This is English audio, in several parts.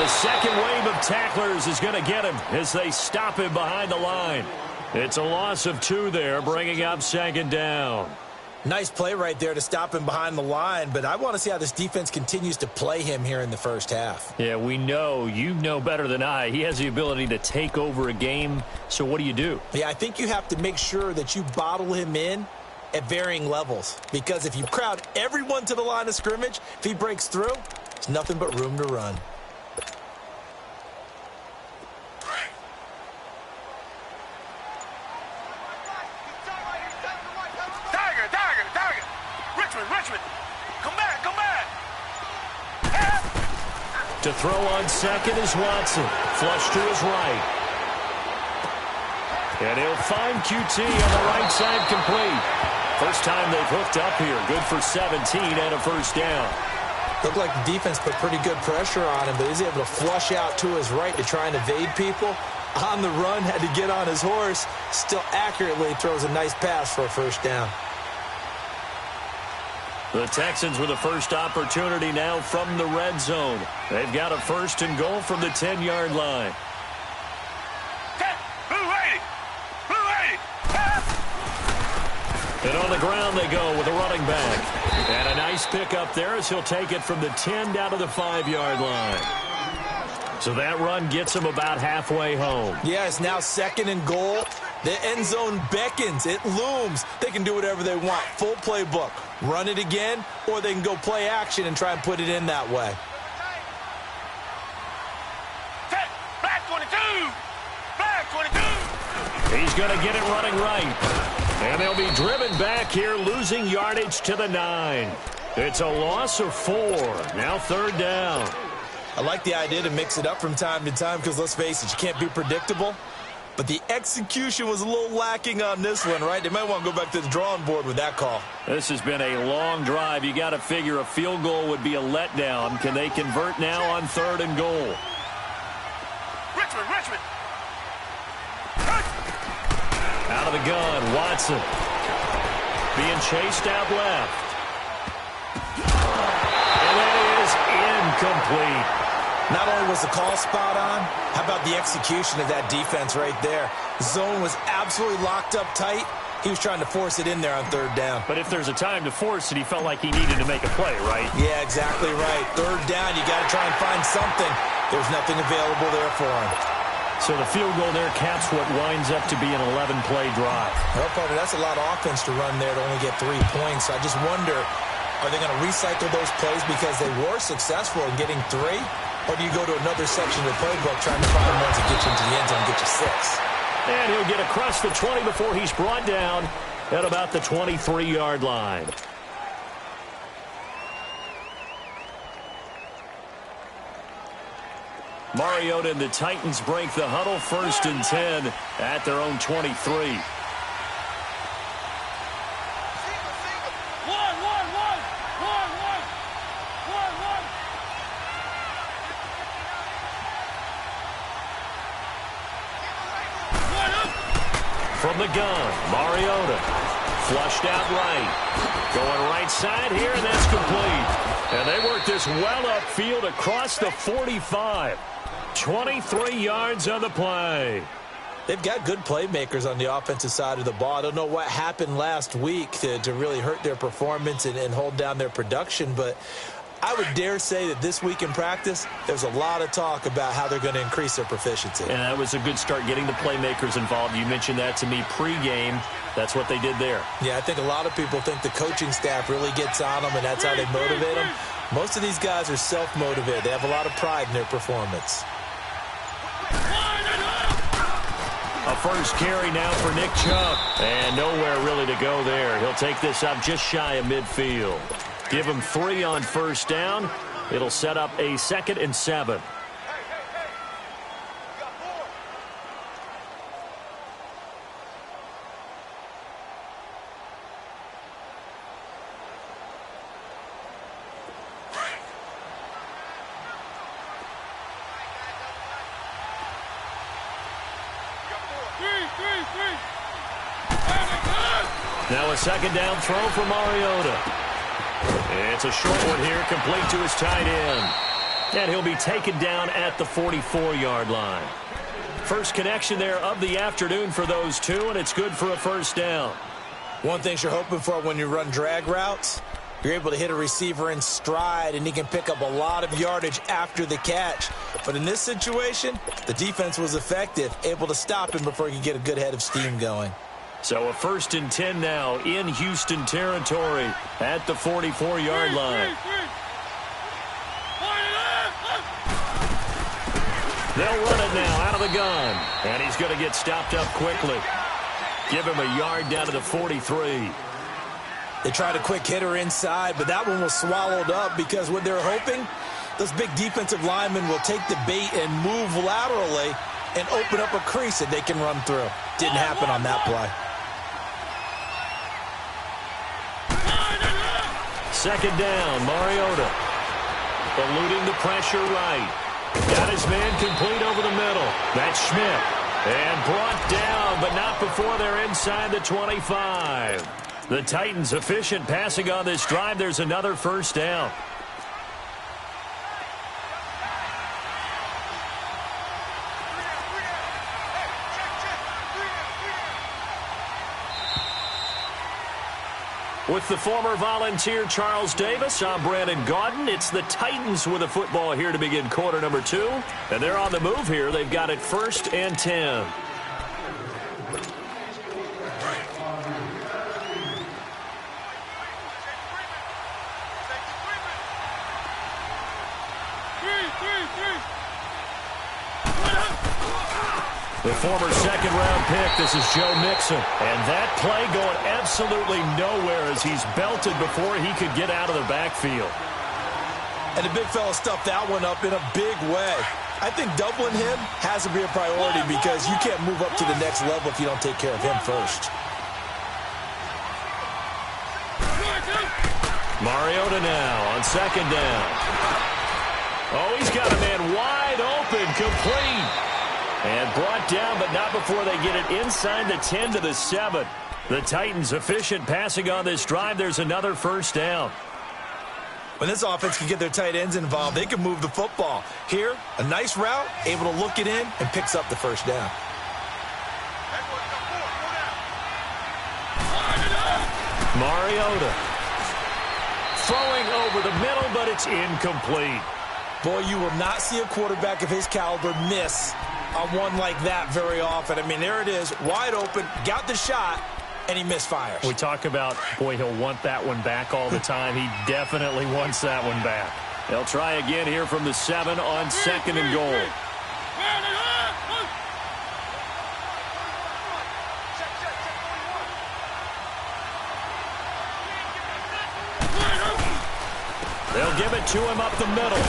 second wave of tacklers is going to get him as they stop him behind the line. It's a loss of 2 there, bringing up second down. Nice play right there to stop him behind the line, but I want to see how this defense continues to play him here in the first half. Yeah, we know. You know better than I. He has the ability to take over a game, so what do? Yeah, I think you have to make sure that you bottle him in at varying levels, because if you crowd everyone to the line of scrimmage, if he breaks through, there's nothing but room to run. Richmond, come back. To throw on second is Watson. Flush to his right. And he'll find QT on the right side complete. First time they've hooked up here. Good for 17 and a first down. Looked like the defense put pretty good pressure on him, but he's able to flush out to his right to try and evade people. On the run, had to get on his horse. Still accurately throws a nice pass for a first down. The Texans with a first opportunity now from the red zone. They've got a first and goal from the 10-yard line. And on the ground they go with a running back. And a nice pickup there as he'll take it from the 10 down to the 5-yard line. So that run gets him about halfway home. Yeah, it's now second and goal. The end zone beckons. It looms. They can do whatever they want. Full playbook. Run it again, or they can go play action and try and put it in that way. Black 22! Black 22! He's going to get it running right. And they'll be driven back here, losing yardage to the 9. It's a loss of 4. Now third down. I like the idea to mix it up from time to time because, let's face it, you can't be predictable. But the execution was a little lacking on this one, right? They might want to go back to the drawing board with that call. This has been a long drive. You got to figure a field goal would be a letdown. Can they convert now on third and goal? Richmond! Out of the gun, Watson. Being chased out left. And that is incomplete. Not only was the call spot on, how about the execution of that defense right there? Zone was absolutely locked up tight. He was trying to force it in there on third down. But if there's a time to force it, he felt like he needed to make a play, right? Yeah, exactly right. Third down, you got to try and find something. There's nothing available there for him. So the field goal there caps what winds up to be an 11-play drive. Well, Carter, that's a lot of offense to run there to only get 3 points. So I just wonder, are they going to recycle those plays because they were successful in getting 3? Or do you go to another section of the playbook trying to find ones that get you into the end zone and get you 6? And he'll get across the 20 before he's brought down at about the 23-yard line. Mariota and the Titans break the huddle, first and 10 at their own 23. From the gun, Mariota flushed out right. Going right side here, and that's complete. And they work this well upfield across the 45. 23 yards on the play. They've got good playmakers on the offensive side of the ball. I don't know what happened last week to really hurt their performance and hold down their production, but I would dare say that this week in practice, there's a lot of talk about how they're going to increase their proficiency. And that was a good start, getting the playmakers involved. You mentioned that to me pregame. That's what they did there. Yeah, I think a lot of people think the coaching staff really gets on them, and that's how they motivate them. Most of these guys are self-motivated. They have a lot of pride in their performance. A first carry now for Nick Chubb. And nowhere really to go there. He'll take this up just shy of midfield. Give him 3 on first down. It'll set up a 2nd and 7. Now a 2nd down throw for Mariota. It's a short one here, complete to his tight end. And he'll be taken down at the 44-yard line. First connection there of the afternoon for those two, and it's good for a first down. One thing you're hoping for when you run drag routes, you're able to hit a receiver in stride, and he can pick up a lot of yardage after the catch. But in this situation, the defense was effective, able to stop him before he could get a good head of steam going. So a 1st and 10 now in Houston territory at the 44-yard line. They'll run it now out of the gun, and he's going to get stopped up quickly. Give him a yard down to the 43. They tried a quick hitter inside, but that one was swallowed up because what they're hoping, those big defensive linemen will take the bait and move laterally and open up a crease that they can run through. Didn't happen on that play. Second down, Mariota. Eluding the pressure right. Got his man complete over the middle. That's Schmidt. And brought down, but not before they're inside the 25. The Titans efficient passing on this drive. There's another first down. With the former Volunteer Charles Davis, I'm Brandon Gaudin. It's the Titans with the football here to begin quarter number 2. And they're on the move here. They've got it 1st and 10. The former second-round pick, this is Joe Mixon. And that play going absolutely nowhere as he's belted before he could get out of the backfield. And the big fella stuffed that one up in a big way. I think doubling him has to be a priority because you can't move up to the next level if you don't take care of him first. Mariota now on second down. Oh, he's got a man wide open, complete. And brought down, but not before they get it inside the 10 to the 7. The Titans efficient passing on this drive. There's another first down. When this offense can get their tight ends involved, they can move the football. Here, a nice route, able to look it in, and picks up the first down. Mariota. Throwing over the middle, but it's incomplete. Boy, you will not see a quarterback of his caliber miss on one like that very often. I mean, there it is, wide open, got the shot, and he misfires. We talk about, boy, he'll want that one back all the time. He definitely wants that one back. They'll try again here from the 7 on 2nd and goal. They'll give it to him up the middle.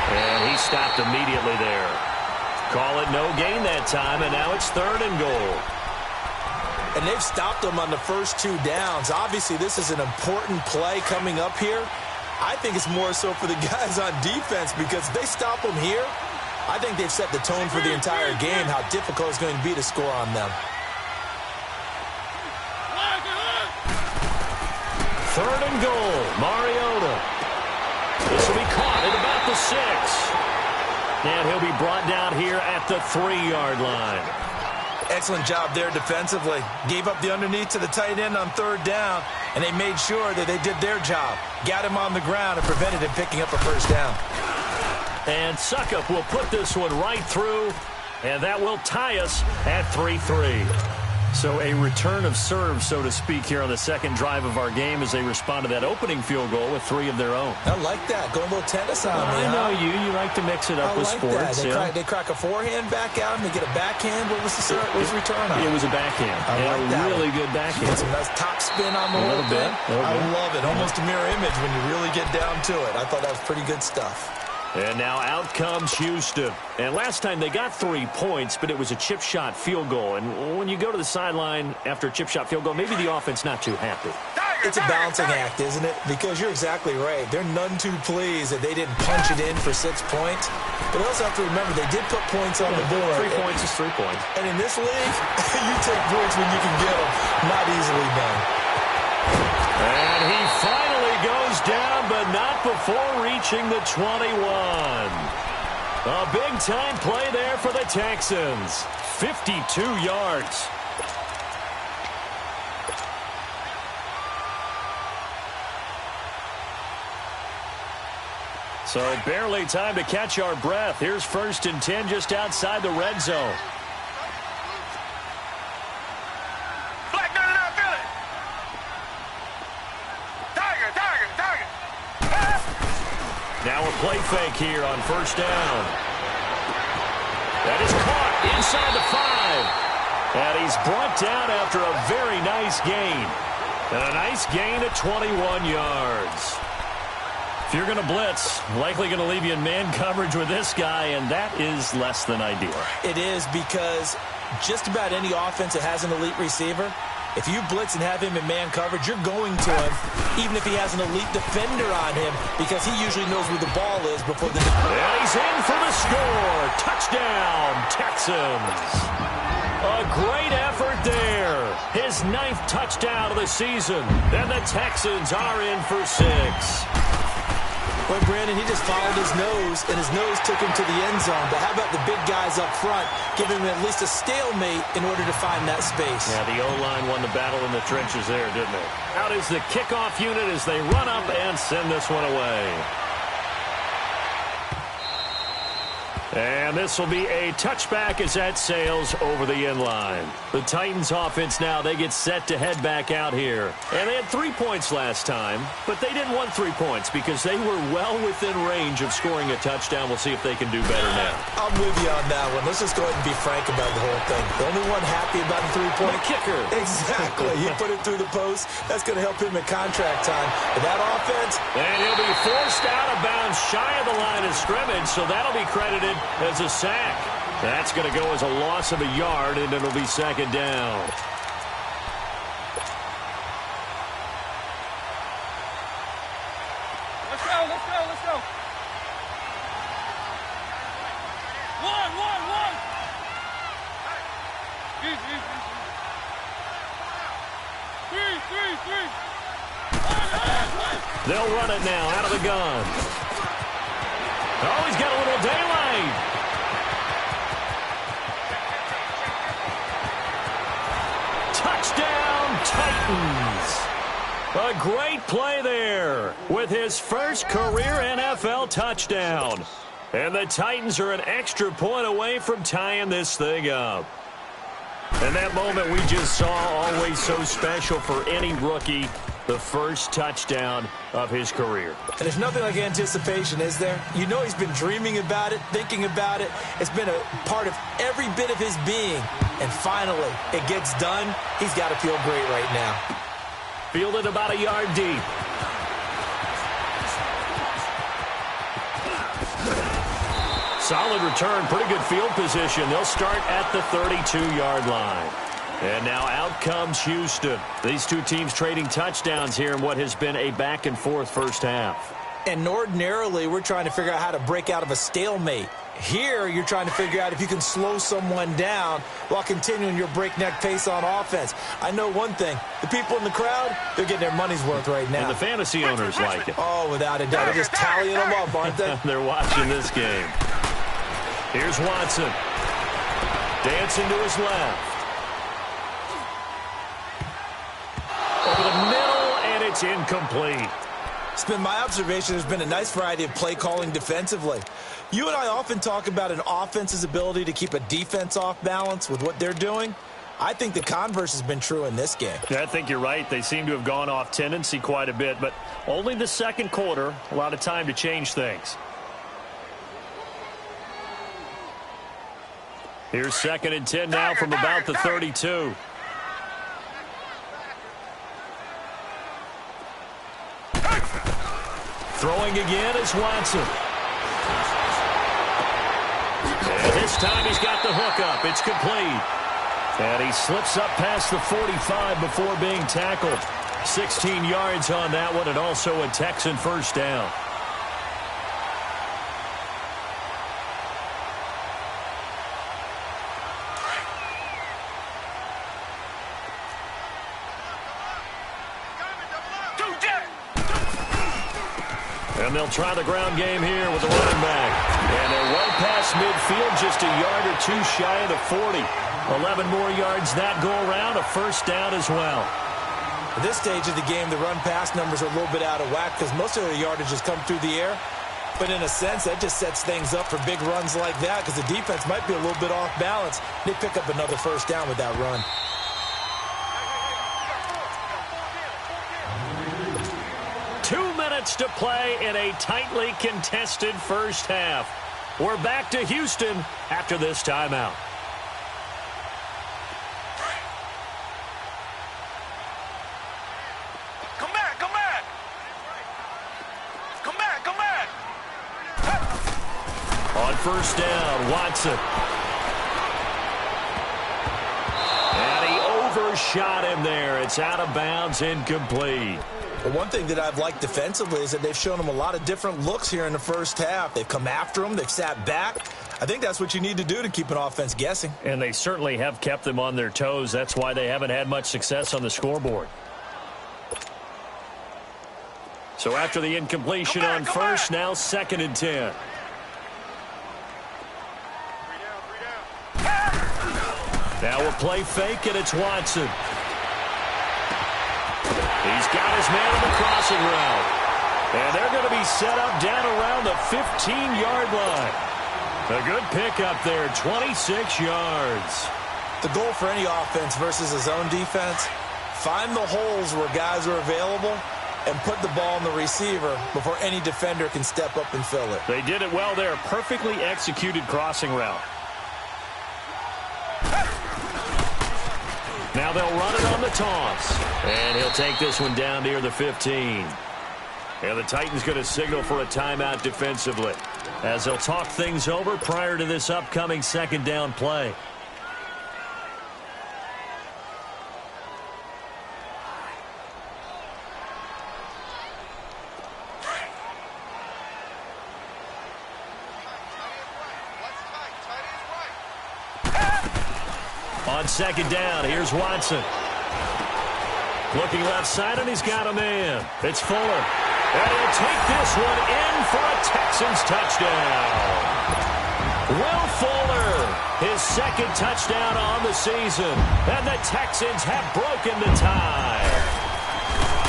And he stopped immediately there. Call it no gain that time, and now it's 3rd and goal. And they've stopped them on the first 2 downs. Obviously, this is an important play coming up here. I think it's more so for the guys on defense because if they stop them here, I think they've set the tone for the entire game, how difficult it's going to be to score on them. 3rd and goal, Mariota. This will be caught at about the 6. And he'll be brought down here at the 3-yard line. Excellent job there defensively. Gave up the underneath to the tight end on 3rd down, and they made sure that they did their job. Got him on the ground and prevented him picking up a first down. And Suckup will put this one right through, and that will tie us at 3-3. So a return of serve, so to speak, here on the second drive of our game as they respond to that opening field goal with 3 of their own. I like that. Going a little tennis on me. I know you. You like to mix it up with sports. They crack a forehand back out and they get a backhand. What was the return on? It was a backhand. Really good backhand. Some nice top spin on the whole thing. I love it. Almost a mirror image when you really get down to it. I thought that was pretty good stuff. And now out comes Houston. And last time they got 3 points, but it was a chip shot field goal. And when you go to the sideline after a chip shot field goal, maybe the offense not too happy. It's a balancing act, isn't it? Because you're exactly right. They're none too pleased that they didn't punch it in for 6 points. But they also have to remember they did put points on the board. 3 points is 3 points. And in this league, you take points when you can get them. Not easily done. And he finally goes down down, but not before reaching the 21. A big-time play there for the Texans. 52 yards. So barely time to catch our breath. Here's 1st and 10 just outside the red zone. Black 99 Philly. Tiger. Now a play fake here on 1st down. That is caught inside the 5. And he's brought down after a very nice gain. And a nice gain at 21 yards. If you're going to blitz, likely going to leave you in man coverage with this guy, and that is less than ideal. It is, because just about any offense that has an elite receiver, if you blitz and have him in man coverage, you're going to him, even if he has an elite defender on him, because he usually knows where the ball is before the... And he's in for the score. Touchdown, Texans. A great effort there. His 9th touchdown of the season. And the Texans are in for 6. Well, Brandon, he just followed his nose, and his nose took him to the end zone. But how about the big guys up front, giving him at least a stalemate in order to find that space? Yeah, the O-line won the battle in the trenches there, didn't they? Out is the kickoff unit as they run up and send this one away. And this will be a touchback as that sails over the end line. The Titans offense now, they get set to head back out here. And they had 3 points last time, but they didn't want 3 points because they were well within range of scoring a touchdown. We'll see if they can do better now. I'm with you on that one. Let's just go ahead and be frank about the whole thing. The only one happy about the 3-point kicker. Exactly. He put it through the post. That's going to help him in contract time. But that offense... And he'll be forced out of bounds shy of the line of scrimmage, so that'll be credited as a sack. That's going to go as a loss of a yard, and it'll be 2nd down. Let's go. One. Three. They'll run it now out of the gun. Oh, he's got a little daylight. Touchdown, Titans. A great play there with his first career NFL touchdown. And the Titans are an extra point away from tying this thing up. And that moment we just saw, always so special for any rookie, the first touchdown of his career. And there's nothing like anticipation, is there? You know he's been dreaming about it, thinking about it. It's been a part of every bit of his being. And finally, it gets done. He's got to feel great right now. Fielded about a yard deep. Solid return, pretty good field position. They'll start at the 32-yard line. And now out comes Houston. These two teams trading touchdowns here in what has been a back-and-forth first half. And ordinarily, we're trying to figure out how to break out of a stalemate. Here, you're trying to figure out if you can slow someone down while continuing your breakneck pace on offense. I know one thing. The people in the crowd, they're getting their money's worth right now. And the fantasy owners like it. Oh, without a doubt. They're just tallying them up, aren't they? They're watching this game. Here's Watson. Dancing to his left. Over the middle, and it's incomplete. It's been my observation there's been a nice variety of play calling defensively. You and I often talk about an offense's ability to keep a defense off balance with what they're doing. I think the converse has been true in this game. Yeah, I think you're right. They seem to have gone off tendency quite a bit, but only the second quarter, a lot of time to change things. Here's 2nd and 10 now from about the 32. Throwing again is Watson. And this time he's got the hookup. It's complete. And he slips up past the 45 before being tackled. 16 yards on that one, and also a Texan first down. And they'll try the ground game here with the running back. And they're well past midfield, just a yard or two shy of the 40. 11 more yards that go around, a first down as well. At this stage of the game, the run-pass numbers are a little bit out of whack because most of their yardage has come through the air. But in a sense, that just sets things up for big runs like that because the defense might be a little bit off balance. They pick up another first down with that run. To play in a tightly contested first half. We're back to Houston after this timeout. Come back, come back. Come back, come back. On first down, Watson. And he overshot him there. It's out of bounds, incomplete. But one thing that I've liked defensively is that they've shown them a lot of different looks here in the first half. They've come after them. They've sat back. I think that's what you need to do to keep an offense guessing. And they certainly have kept them on their toes. That's why they haven't had much success on the scoreboard. So after the incompletion on first, now 2nd and 10. Now a play fake, and it's Watson. He's got his man on the crossing route. And they're going to be set up down around the 15-yard line. A good pickup there, 26 yards. The goal for any offense versus a zone defense, find the holes where guys are available and put the ball on the receiver before any defender can step up and fill it. They did it well there. Perfectly executed crossing route. Now they'll run it on the toss. And he'll take this one down near the 15. And the Titans going to signal for a timeout defensively as they'll talk things over prior to this upcoming 2nd down play. On 2nd down, here's Watson. Looking left side, and he's got a man. It's Fuller. And he'll take this one in for a Texans touchdown. Will Fuller, his 2nd touchdown on the season. And the Texans have broken the tie.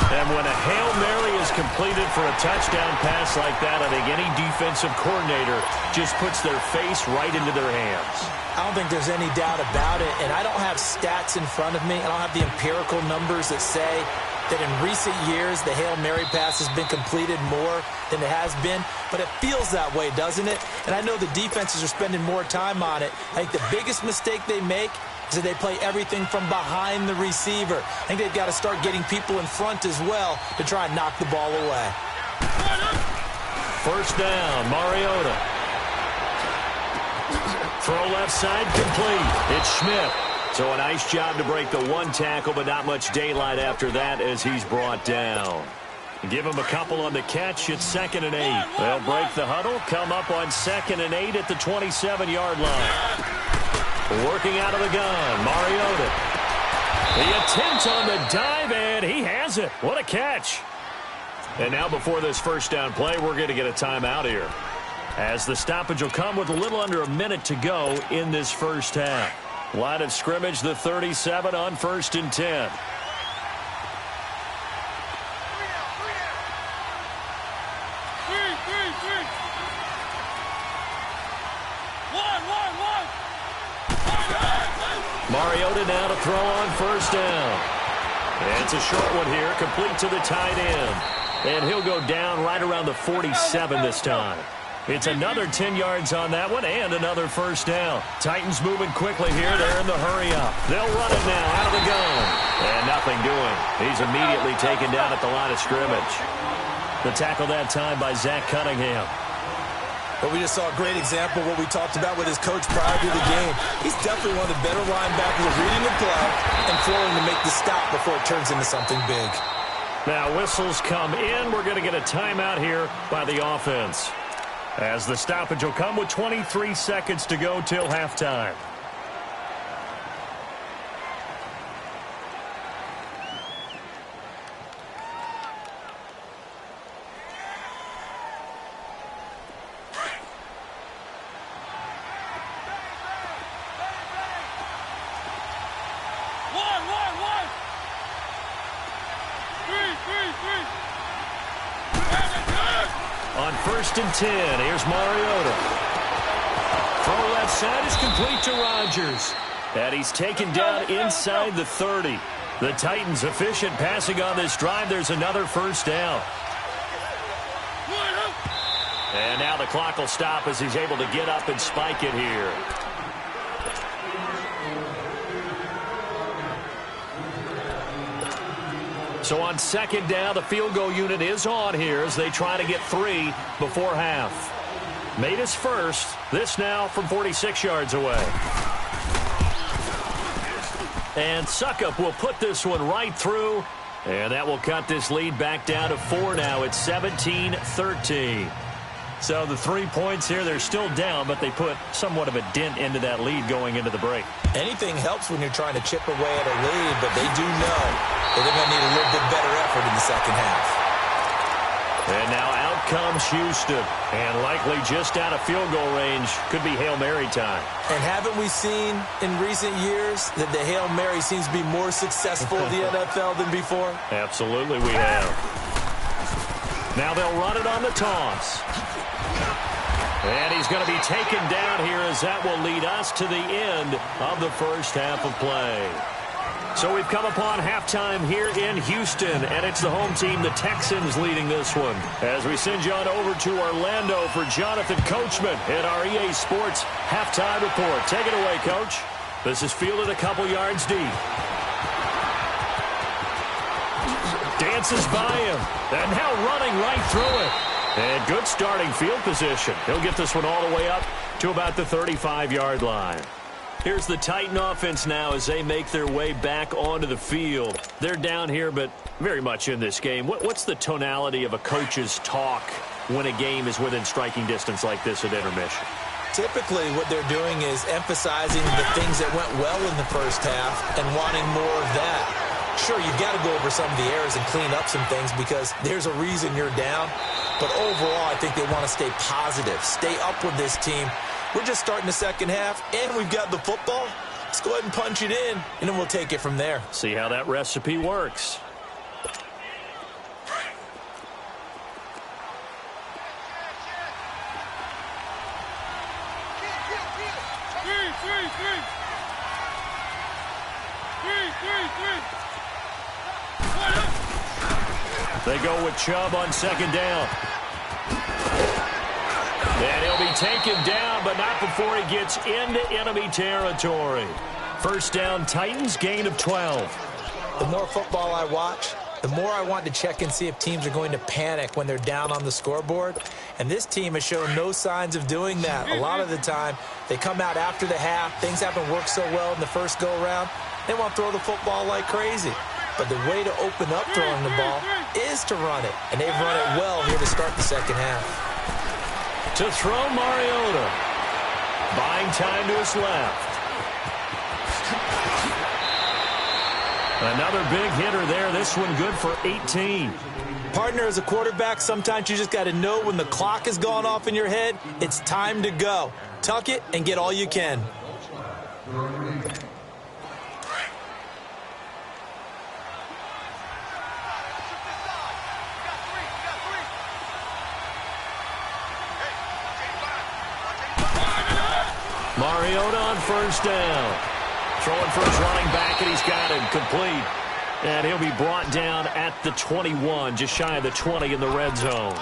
And when a Hail Mary is completed for a touchdown pass like that, I think any defensive coordinator just puts their face right into their hands. I don't think there's any doubt about it, and I don't have stats in front of me. I don't have the empirical numbers that say that in recent years the Hail Mary pass has been completed more than it has been, but it feels that way, doesn't it? And I know the defenses are spending more time on it. I think the biggest mistake they make is that they play everything from behind the receiver. I think they've got to start getting people in front as well to try and knock the ball away. First down, Mariota. Throw left side, complete. It's Smith. So a nice job to break the one tackle, but not much daylight after that as he's brought down. Give him a couple on the catch. It's 2nd and 8. They'll break the huddle, come up on 2nd and 8 at the 27-yard line. Working out of the gun, Mariota. The attempt on the dive, and he has it. What a catch. And now before this first down play, we're going to get a timeout here, as the stoppage will come with a little under a minute to go in this first half. Line of scrimmage, the 37 on 1st and 10. Mariota now to throw on first down. And it's a short one here, complete to the tight end. And he'll go down right around the 47 this time. It's another 10 yards on that one and another first down. Titans moving quickly here. They're in the hurry up. They'll run it now out of the gun. And nothing doing. He's immediately taken down at the line of scrimmage. The tackle that time by Zach Cunningham. But we just saw a great example of what we talked about with his coach prior to the game. He's definitely one of the better linebackers of reading the play and flowing to make the stop before it turns into something big. Now whistles come in. We're going to get a timeout here by the offense, as the stoppage will come with 23 seconds to go till halftime. 1st and 10. Here's Mariota. Throw left side is complete to Rodgers. And he's taken down inside the 30. The Titans efficient passing on this drive. There's another 1st down. And now the clock will stop as he's able to get up and spike it here. So on 2nd down, the field goal unit is on here as they try to get 3 before half. Made his first. This now from 46 yards away. And Suckup will put this one right through. And that will cut this lead back down to 4 now. It's 17-13. So the 3 points here, they're still down, but they put somewhat of a dent into that lead going into the break. Anything helps when you're trying to chip away at a lead, but they do know that they're going to need a little bit better effort in the second half. And now out comes Houston, and likely just out of field goal range. Could be Hail Mary time. And haven't we seen in recent years that the Hail Mary seems to be more successful in the NFL than before? Absolutely we have. Now they'll run it on the toss. And he's going to be taken down here as that will lead us to the end of the first half of play. So we've come upon halftime here in Houston, and it's the home team, the Texans, leading this one. As we send you on over to Orlando for Jonathan Coachman at our EA Sports halftime report. Take it away, Coach. This is fielded a couple yards deep. Dances by him, and now running right through it. And good starting field position. He'll get this one all the way up to about the 35-yard line. Here's the Titan offense now as they make their way back onto the field. They're down here, but very much in this game. What's the tonality of a coach's talk when a game is within striking distance like this at intermission? Typically, what they're doing is emphasizing the things that went well in the first half and wanting more of that. Sure, you've got to go over some of the errors and clean up some things because there's a reason you're down. But overall, I think they want to stay positive, stay up with this team. We're just starting the second half, and we've got the football. Let's go ahead and punch it in, and then we'll take it from there. See how that recipe works. They go with Chubb on 2nd down. And he'll be taken down, but not before he gets into enemy territory. 1st down, Titans, gain of 12. The more football I watch, the more I want to check and see if teams are going to panic when they're down on the scoreboard. And this team has shown no signs of doing that. A lot of the time, they come out after the half. Things haven't worked so well in the first go-around. They want to throw the football like crazy. But the way to open up throwing the ball is to run it. And they've run it well here to start the second half. To throw Mariota. Buying time to his left. Another big hitter there. This one good for 18. Partner, as a quarterback, sometimes you just got to know when the clock has gone off in your head, it's time to go. Tuck it and get all you can. Mariota on 1st down. Throwing for his running back, and he's got it complete. And he'll be brought down at the 21, just shy of the 20 in the red zone.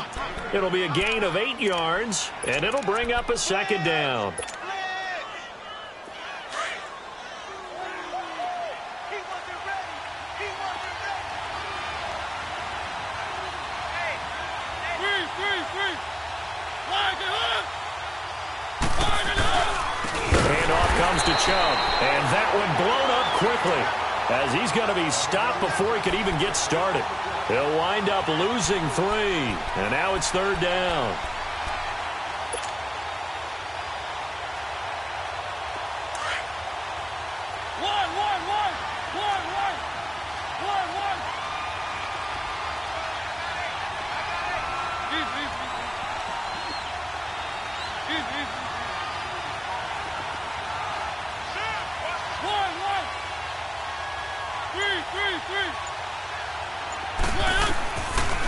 It'll be a gain of 8 yards, and it'll bring up a 2nd down. Comes to Chubb, and that one blown up quickly as he's going to be stopped before he could even get started. He'll wind up losing 3, and now it's 3rd down.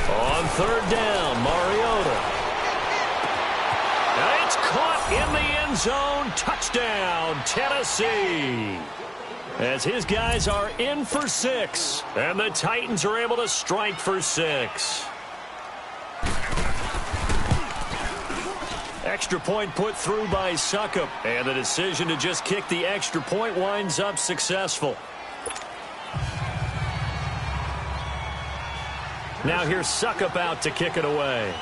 On 3rd down, Mariota. end zone. Touchdown, Tennessee. As his guys are in for 6. And the Titans are able to strike for 6. Extra point put through by Suckup. And the decision to just kick the extra point winds up successful. Now here's Suckup out to kick it away.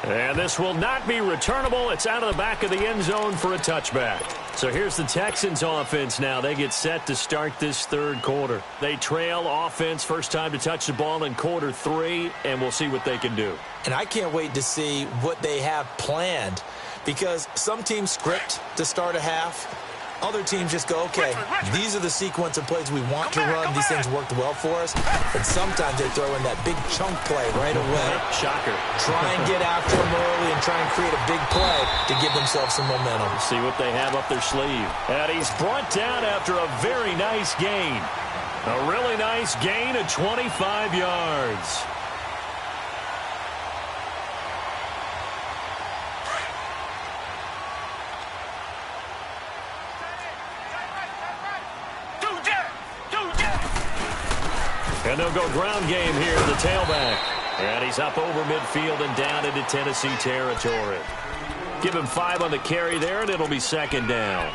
And this will not be returnable. It's out of the back of the end zone for a touchback. So here's the Texans offense now. They get set to start this third quarter. They trail offense, first time to touch the ball in quarter 3, and we'll see what they can do. And I can't wait to see what they have planned, because some teams script to start a half. Other teams just go, okay, these are the sequence of plays we want to run. These things worked well for us. And sometimes they throw in that big chunk play right away. Shocker. Try and get after them early and try and create a big play to give themselves some momentum. See what they have up their sleeve. And he's brought down after a very nice gain. A really nice gain of 25 yards. And they'll go ground game here, the tailback. And he's up over midfield and down into Tennessee territory. Give him 5 on the carry there, and it'll be second down.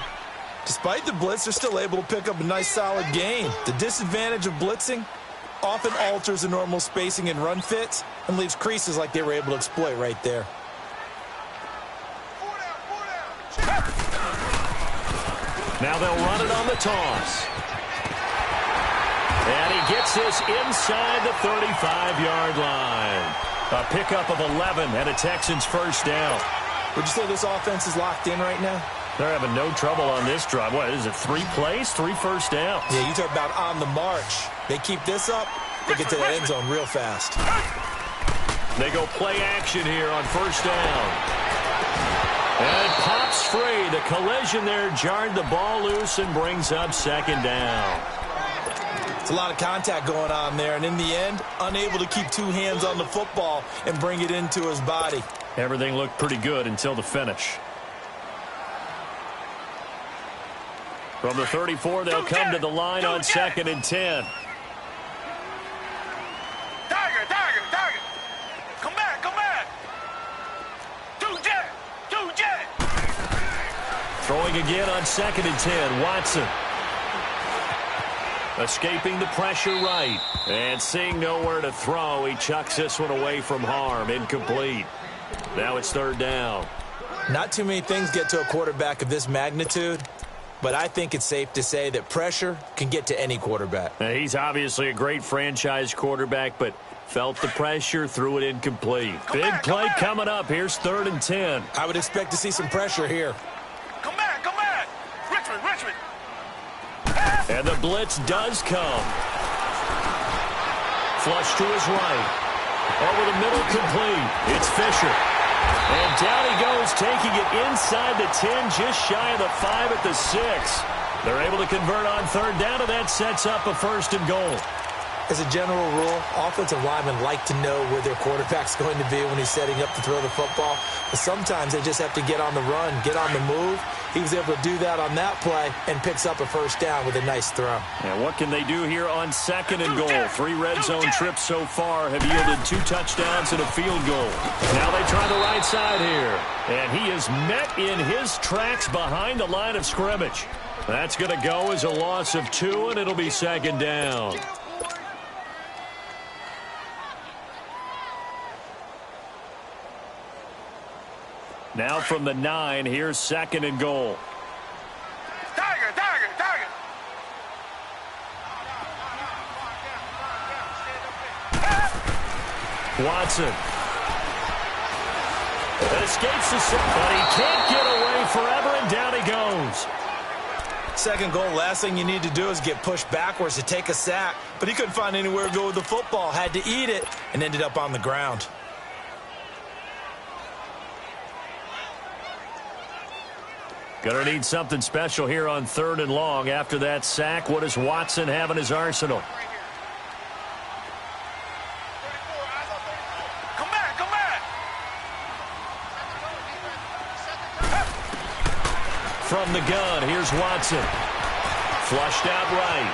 Despite the blitz, they're still able to pick up a nice, solid gain. The disadvantage of blitzing often alters the normal spacing and run fits and leaves creases like they were able to exploit right there. Now they'll run it on the toss. And he gets this inside the 35-yard line. A pickup of 11 and a Texans first down. Would you say this offense is locked in right now? They're having no trouble on this drive. What is it, 3 plays, 3 first downs? Yeah, you talk about on the march. They keep this up, they get to the end zone real fast. They go play action here on first down. And it pops free. The collision there jarred the ball loose and brings up second down. It's a lot of contact going on there, and in the end, unable to keep 2 hands on the football and bring it into his body. Everything looked pretty good until the finish. From the 34, they'll come to the line on 2nd and 10. Tiger. Come back. Two jet. Throwing again on 2nd and 10, Watson. Escaping the pressure right. And seeing nowhere to throw, he chucks this one away from harm. Incomplete. Now it's third down. Not too many things get to a quarterback of this magnitude, but I think it's safe to say that pressure can get to any quarterback. Now, he's obviously a great franchise quarterback, but felt the pressure, threw it incomplete. Big play coming up. Here's 3rd and 10. I would expect to see some pressure here. Come back. Richmond. And the blitz does come. Flush to his right. Over the middle, complete. It's Fisher. And down he goes, taking it inside the 10, just shy of the 5 at the 6. They're able to convert on 3rd down, and that sets up a 1st and goal. As a general rule, offensive linemen like to know where their quarterback's going to be when he's setting up to throw the football. But sometimes they just have to get on the run, get on the move. He was able to do that on that play and picks up a 1st down with a nice throw. And what can they do here on 2nd and goal? 3 red zone trips so far have yielded 2 touchdowns and a field goal. Now they try the right side here. And he is met in his tracks behind the line of scrimmage. That's going to go as a loss of 2, and it'll be 2nd down. Now from the 9, here's 2nd and goal. Tiger. Watson. Escapes the sack, but he can't get away forever, and down he goes. 2nd goal, last thing you need to do is get pushed backwards to take a sack. But he couldn't find anywhere to go with the football, had to eat it, and ended up on the ground. Gonna need something special here on 3rd and long. After that sack, what does Watson have in his arsenal? Come back. from the gun. Here's Watson. Flushed out right.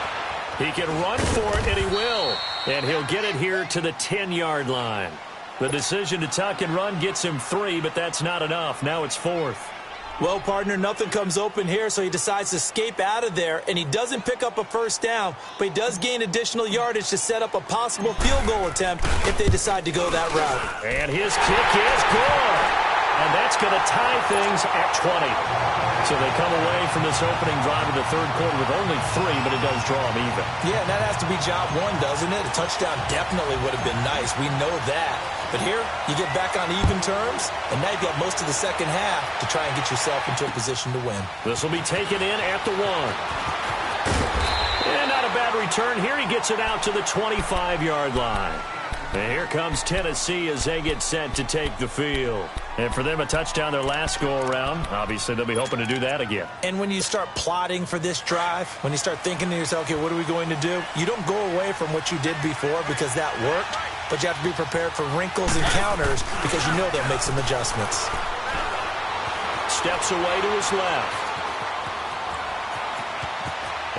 He can run for it, and he will. And he'll get it here to the 10-yard line. The decision to tuck and run gets him 3, but that's not enough. Now it's 4th. Well, partner, nothing comes open here, so he decides to escape out of there, and he doesn't pick up a first down, but he does gain additional yardage to set up a possible field goal attempt if they decide to go that route. And his kick is good. And that's going to tie things at 20. So they come away from this opening drive of the third quarter with only 3, but it does draw them even. Yeah, and that has to be job one, doesn't it? A touchdown definitely would have been nice. We know that. But here, you get back on even terms, and now you've got most of the second half to try and get yourself into a position to win. This will be taken in at the 1. And not a bad return. Here he gets it out to the 25-yard line. And here comes Tennessee as they get set to take the field. And for them, a touchdown their last go-around. Obviously, they'll be hoping to do that again. And when you start plotting for this drive, when you start thinking to yourself, okay, what are we going to do? You don't go away from what you did before because that worked, but you have to be prepared for wrinkles and counters because you know they'll make some adjustments. Steps away to his left.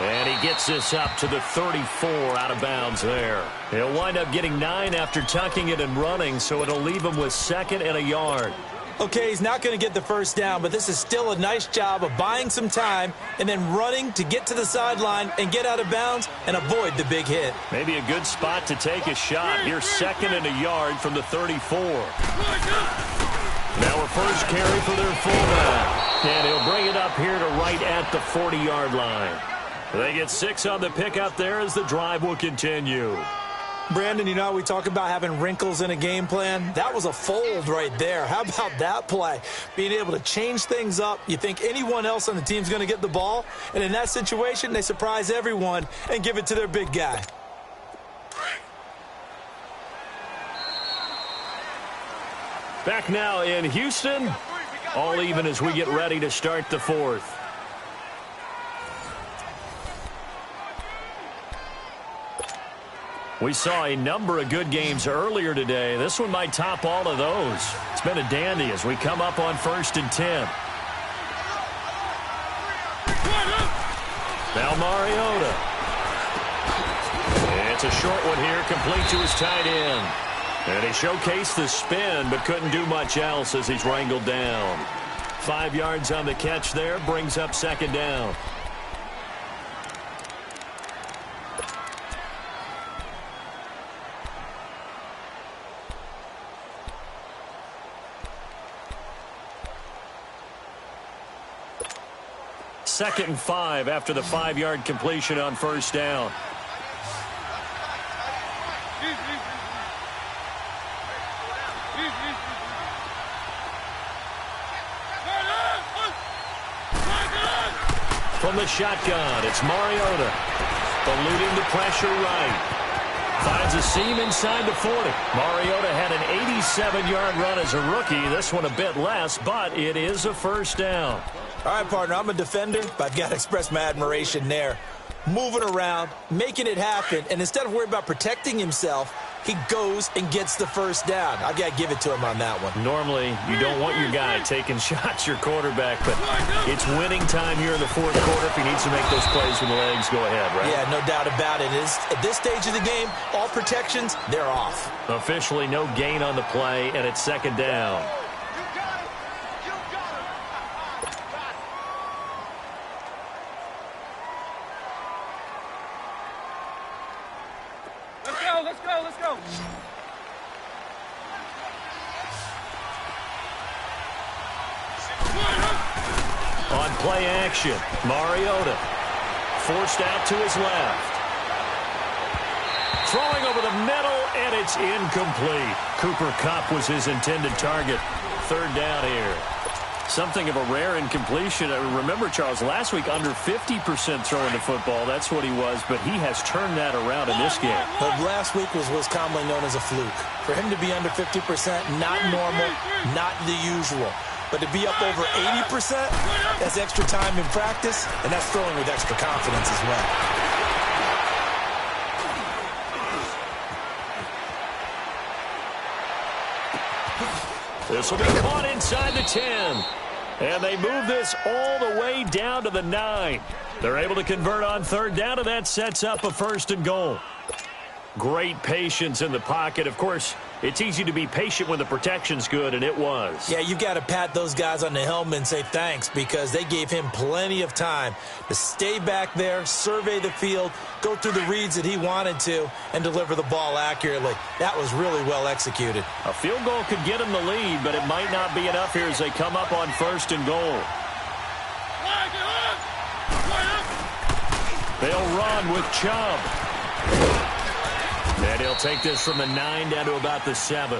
And he gets this up to the 34 out of bounds there. He'll wind up getting 9 after tucking it and running, so it'll leave him with 2nd and a yard. Okay, he's not going to get the first down, but this is still a nice job of buying some time and then running to get to the sideline and get out of bounds and avoid the big hit. Maybe a good spot to take a shot. Here's 2nd and a yard from the 34. Now a first carry for their fullback. And he'll bring it up here to right at the 40-yard line. They get 6 on the pick up there as the drive will continue. Brandon, you know how we talk about having wrinkles in a game plan? That was a fold right there. How about that play? Being able to change things up. You think anyone else on the team's going to get the ball, and in that situation, they surprise everyone and give it to their big guy. Back now in Houston, all even as we get ready to start the 4th. We saw a number of good games earlier today. This one might top all of those. It's been a dandy as we come up on 1st and 10. Now Mariota. It's a short one here, complete to his tight end. And he showcased the spin, but couldn't do much else as he's wrangled down. 5 yards on the catch there, brings up 2nd down. Second and 5 after the 5-yard completion on first down. From the shotgun, it's Mariota. Eluding the pressure right. Finds a seam inside the 40. Mariota had an 87-yard run as a rookie. This one a bit less, but it is a first down. All right, partner, I'm a defender, but I've got to express my admiration there. Moving around, making it happen, and instead of worrying about protecting himself, he goes and gets the first down. I've got to give it to him on that one. Normally, you don't want your guy taking shots, your quarterback, but it's winning time here in the 4th quarter. If he needs to make those plays with the legs, go ahead, right? Yeah, no doubt about it. At this stage of the game, all protections, they're off. Officially no gain on the play, and it's 2nd down. Let's go. On play action, Mariota forced out to his left. Throwing over the middle, and it's incomplete. Cooper Kupp was his intended target. 3rd down here. Something of a rare incompletion. Remember, Charles, last week under 50% throwing the football. That's what he was, but he has turned that around in this game. But last week was what's commonly known as a fluke. For him to be under 50%, not normal, not the usual. But to be up over 80%, that's extra time in practice, and that's throwing with extra confidence as well. This will be caught inside the 10. And they move this all the way down to the 9. They're able to convert on third down, and that sets up a first and goal. Great patience in the pocket. Of course, it's easy to be patient when the protection's good, and it was. Yeah, you've got to pat those guys on the helmet and say thanks because they gave him plenty of time to stay back there, survey the field, go through the reads that he wanted to, and deliver the ball accurately. That was really well executed. A field goal could get him the lead, but it might not be enough here as they come up on first and goal. They'll run with Chubb. And he'll take this from the 9 down to about the 7.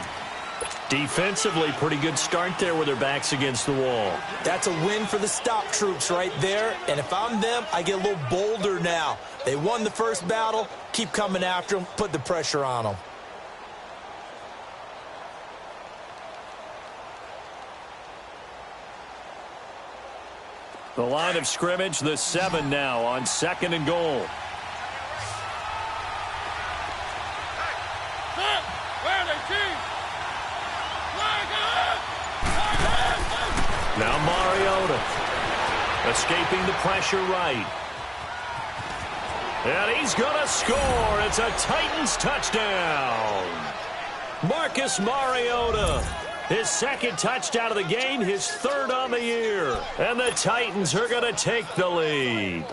Defensively, pretty good start there with their backs against the wall. That's a win for the stop troops right there. And if I'm them, I get a little bolder now. They won the first battle. Keep coming after them. Put the pressure on them. The line of scrimmage, the 7 now on second and goal. Now Mariota escaping the pressure right. And he's going to score. It's a Titans touchdown. Marcus Mariota, his second touchdown of the game, his third on the year. And the Titans are going to take the lead.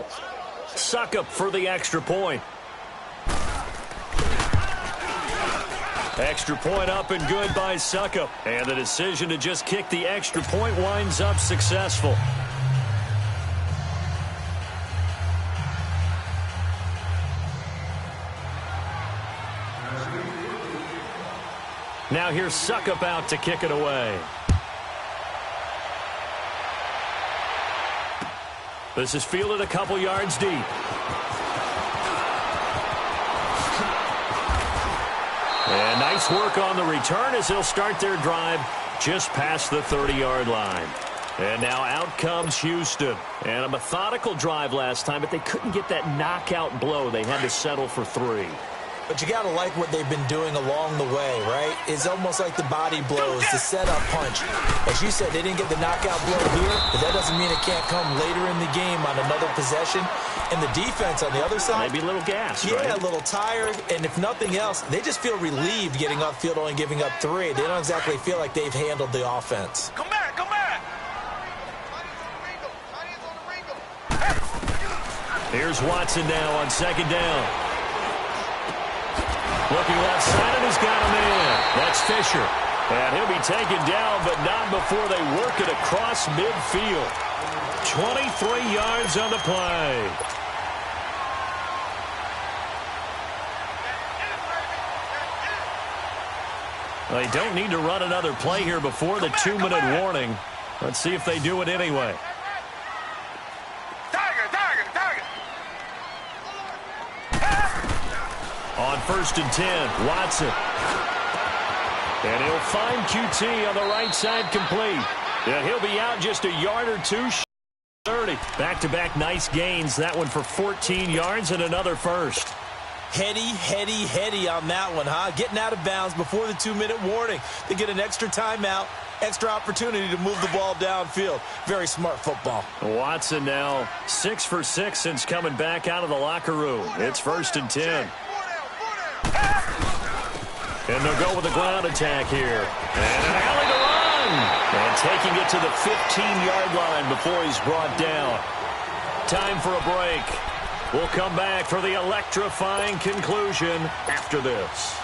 Suckup for the extra point. Extra point up and good by Suckup. And the decision to just kick the extra point winds up successful. Now here's Suckup out to kick it away. This is fielded a couple yards deep. And nice work on the return as they'll start their drive just past the 30-yard line. And now out comes Houston. And a methodical drive last time, but they couldn't get that knockout blow. They had to settle for 3. But you got to like what they've been doing along the way, right? It's almost like the body blows, the setup punch. As you said, they didn't get the knockout blow here, but that doesn't mean it can't come later in the game on another possession. And the defense on the other side, maybe a little gas, yeah, right? A little tired. And if nothing else, they just feel relieved getting upfield, only giving up 3. They don't exactly feel like they've handled the offense. Come back, come back. Here's Watson now on second down. Looking left side, and he's got him in. That's Fisher. And he'll be taken down, but not before they work it across midfield. 23 yards on the play. They don't need to run another play here before the 2-minute warning. Let's see if they do it anyway. On first and 10, Watson. And he'll find QT on the right side complete. And he'll be out just a yard or two. 30. Back-to-back nice gains. That one for 14 yards and another first. Heady on that one, huh? Getting out of bounds before the 2-minute warning. They get an extra timeout, extra opportunity to move the ball downfield. Very smart football. Watson now 6 for 6 since coming back out of the locker room. It's first and 10. And they'll go with a ground attack here. And an alley to run. And taking it to the 15-yard line before he's brought down. Time for a break. We'll come back for the electrifying conclusion after this.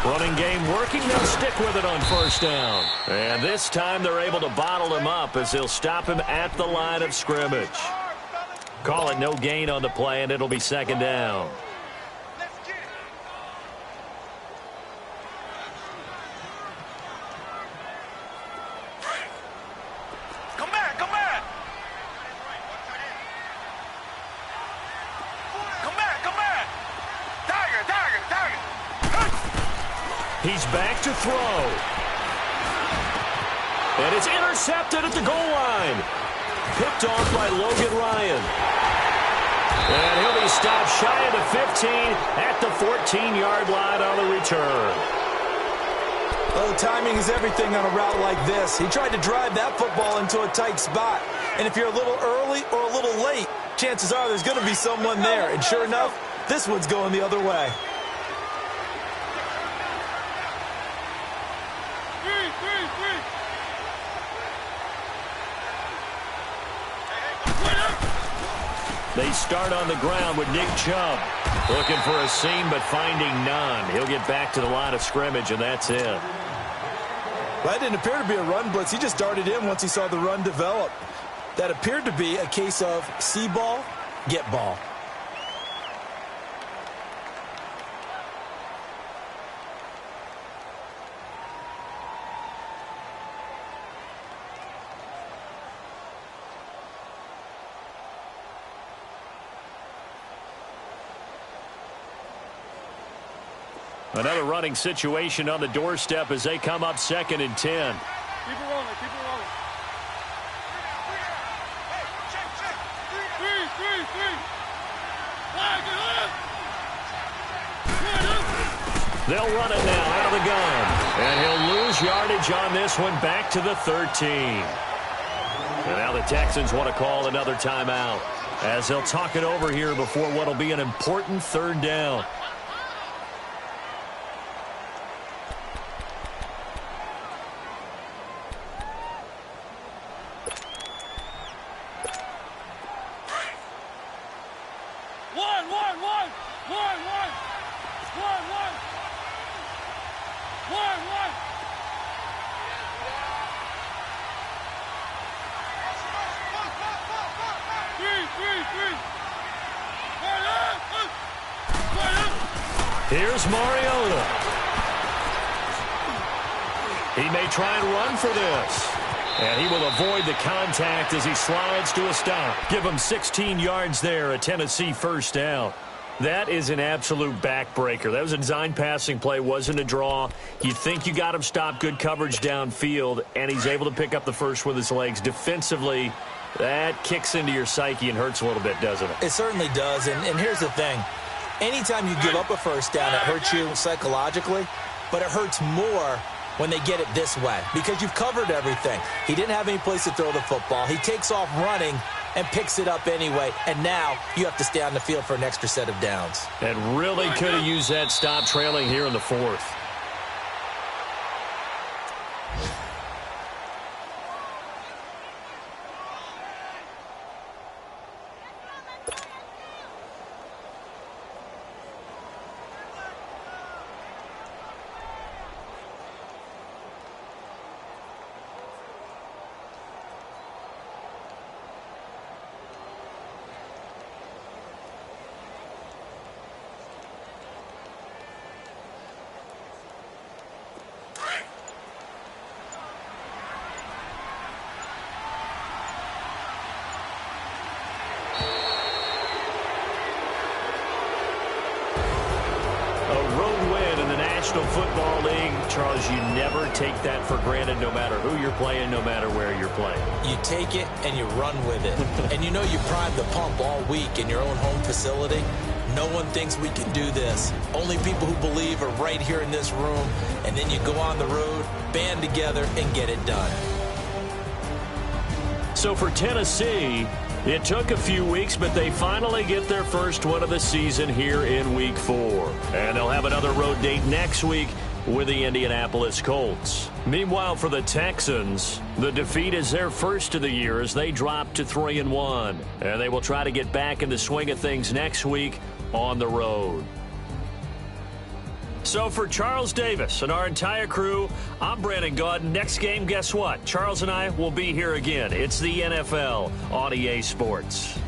Running game working. They'll stick with it on first down. And this time they're able to bottle him up as they'll stop him at the line of scrimmage. Call it no gain on the play, and it'll be second down. Come back, come back. Come back, come back. Tiger. He's back to throw. And it's intercepted at the goal line. Picked off by Logan Ryan. And he'll be stopped shy of the 15 at the 14-yard line on the return. Oh, timing is everything on a route like this. He tried to drive that football into a tight spot. And if you're a little early or a little late, chances are there's going to be someone there. And sure enough, this one's going the other way. They start on the ground with Nick Chubb. Looking for a seam, but finding none. He'll get back to the line of scrimmage, and that's it. That didn't appear to be a run blitz. He just darted in once he saw the run develop. That appeared to be a case of see ball, get ball. Another running situation on the doorstep as they come up 2nd and 10. Keep it rolling, keep it rolling. They'll run it now out of the gun. And he'll lose yardage on this one back to the 13. And now the Texans want to call another timeout as they'll talk it over here before what will be an important 3rd down. Here's Mariota. He may try and run for this. And he will avoid the contact as he slides to a stop. Give him 16 yards there, a Tennessee 1st down. That is an absolute backbreaker. That was a design passing play, wasn't a draw. You think you got him stopped, good coverage downfield, and he's able to pick up the first with his legs. Defensively, that kicks into your psyche and hurts a little bit, doesn't it? It certainly does, and here's the thing. Anytime you give up a 1st down, it hurts you psychologically, but it hurts more when they get it this way because you've covered everything. He didn't have any place to throw the football. He takes off running and picks it up anyway, and now you have to stay on the field for an extra set of downs. And really could have used that stop trailing here in the 4th. Football League, Charles, you never take that for granted no matter who you're playing, no matter where you're playing. You take it and you run with it. And you know you primed the pump all week in your own home facility. No one thinks we can do this. Only people who believe are right here in this room. And then you go on the road, band together, and get it done. So for Tennessee, it took a few weeks, but they finally get their first one of the season here in Week 4. And they'll have another road date next week with the Indianapolis Colts. Meanwhile, for the Texans, the defeat is their first of the year as they drop to 3-1. And they will try to get back in the swing of things next week on the road. So for Charles Davis and our entire crew, I'm Brandon Gaudin. Next game, guess what? Charles and I will be here again. It's the NFL on EA Sports.